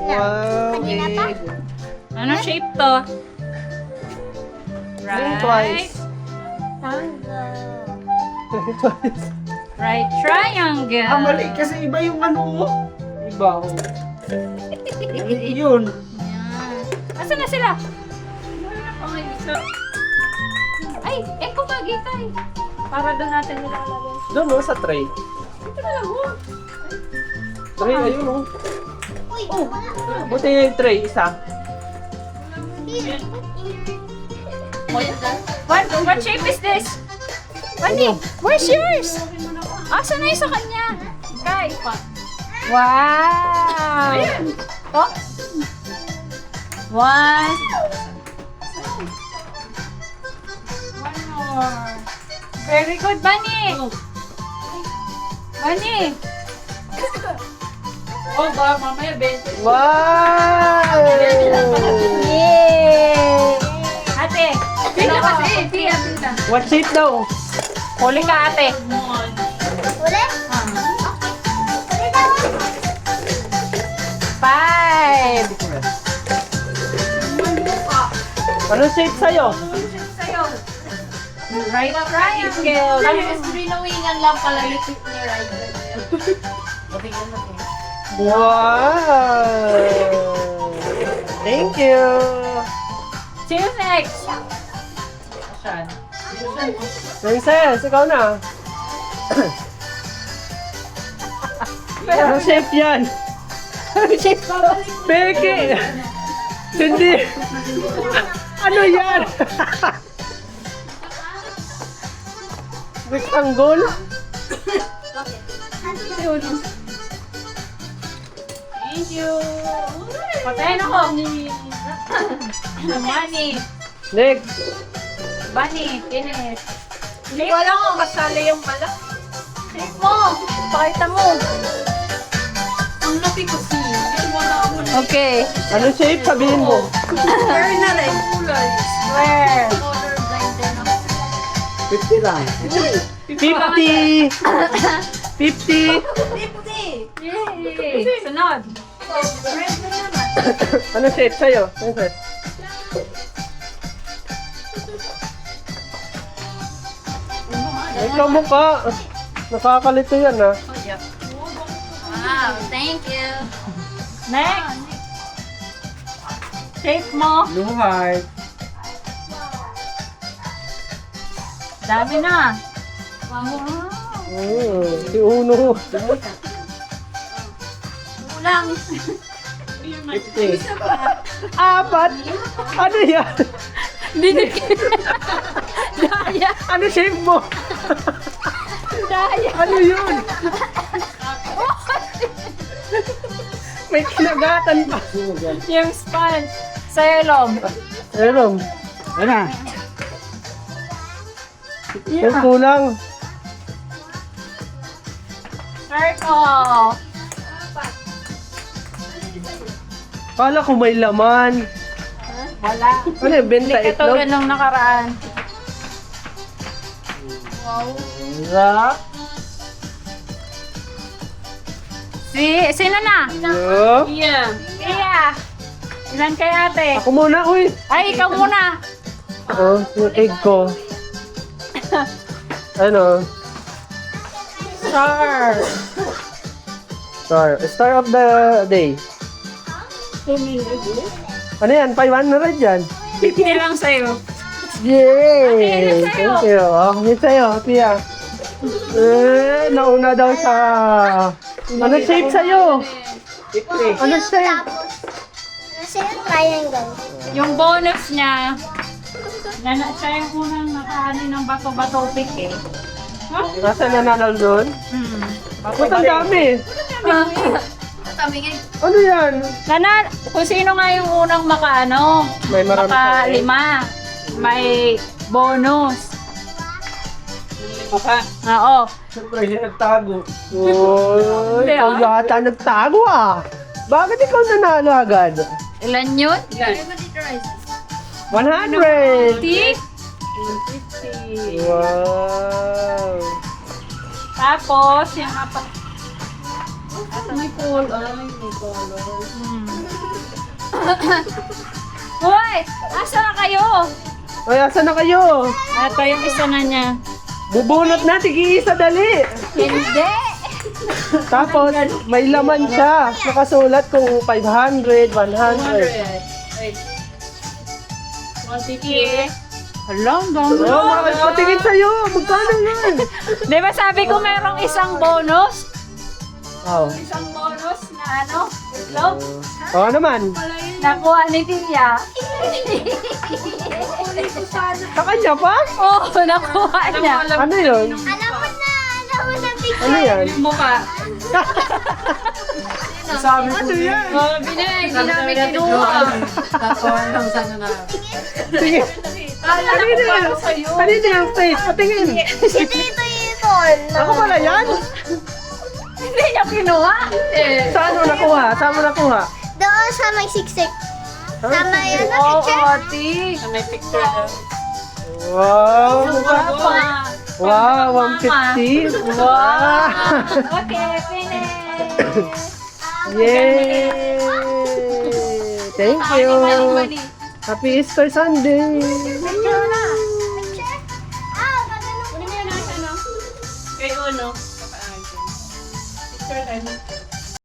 Wow, Kanina pa? egg. Ano shape to? Blink twice. Twice. Right triangle. Ah, mali kasi iba yung ano mo. Iba. Oh. Yun. Yan. Asan na sila? Ay, eco bagay tayo. Para doon natin nilalagay. Doon no, sa tray. Ito na lang, oh. Tray, ayun oh. Uy, Buti yung tray, isa. What shape is this? Bunny, where's yours? Asan na yung sa kanya? Kay. Wow! Oh? One more. Very good, Bunny. Bunny. Oh, ba, mamaya 20. Wow! Yay! Ate, tingnan kasi. Tingnan. What shape daw? Huli ka, ate. ulit? Ulit daw. 5. Ano shape sa'yo? Right triangle. Rinawingan lang pala yung tip ni Ryder. Wow! Thank you! See you next. Princess, ikaw na. Ano shape yan? Ano shape? Peke! Hindi! Ano yan? Rectangle? Thank you. Patayin ako. Bunny. Next! Bunny, finish. Hindi ko alam kung kasali yung malak. Shape mo. Pakita mo. Ang laki kasi. Wala ako na. Okay. Ano shape? Sabihin mo. Square na rin. Kulay. Where? Colorblind din ako. 50 lang. 50! 50! 50! Yay. Sunod. Red na naman. Ano shape sa'yo? Princess? Ikaw mukha. Nakakalito yan ah. Wow, thank you. Next. Shape mo. Blue heart. Dami na. Si Uno. Kulang. 50. Apat? Ano yan? Dinikit. Daya. Ano shape mo? Daya. Ano yun? May kinagatan pa. Yung sponge. Sayalom. Meron. Ano? Yung kulang. Circle. Kala ko may laman. Wala. Ano yung benta Ito itlog? ganong nakaraan. Rock. Sino na? Yup. Iya. Iya. Ilan kay ate? Ako muna, uy. Ay, ikaw muna. Oh, yung egg ko. Ano? Star. Star of the day. Ano yan? 500 yan. 50 lang sa'yo. Yay! Ate, ano sa'yo? Thank you. Oh, yun sa'yo, Pia. Nauna daw sa... Ano shape sa'yo? Ano shape? Tapos, nasa yung triangle. Yung bonus niya, siya yung unang nakaano ng bato-bato pick eh. Nasa nananal doon? Ba't ang dami? Kami ngayon. Ano yan? Kung sino nga yung unang makaano, May marami maka-5, may bonus. Maka. Oo. Siyempre, siya nagtago. Oh, Hindi, ikaw yata nagtago ah. Bakit ikaw nanalo agad? Ilan yun? Everybody tries. 100! 50? 50. Wow! Tapos, yung apat. May color. May color. Hoy! Asa na kayo? Ay, asa na kayo? Ito yung isa na niya. Bubunot na, tig-iisa, dali. Hindi! Tapos, may laman siya. Nakasulat kung 500, 100. Wait. 150. Hala, ang dami. Oh, patingin sa'yo. Magkano yan? Di ba sabi ko merong isang bonus? Oh. Isang bonus na ano? Itlog? Oo naman. Nakuha ni Tia. Sa kanya pa? Oo, nakuha niya. Ano yun? Alam mo na picture. Ano yan? Yung mukha. Sabi ko yan. Hindi namin kinuha. Tatawa lang sana na. Sige. Kanina yan. Kanina yung face. Patingin. Ito yun. Ako pala yan? Hindi niya kinuha. Saan mo nakuha? Saan mo nakuha? Doon sa may siksik. Tama yan na Oo, picture. Ati. May picture. Wow. Papa. Wow, 150. Wow. Okay, finish. Yay! Thank you. Happy Easter Sunday. Picture na. Picture? Pagano. Kunin mo yan natin, no? Kay Uno. Picture tayo.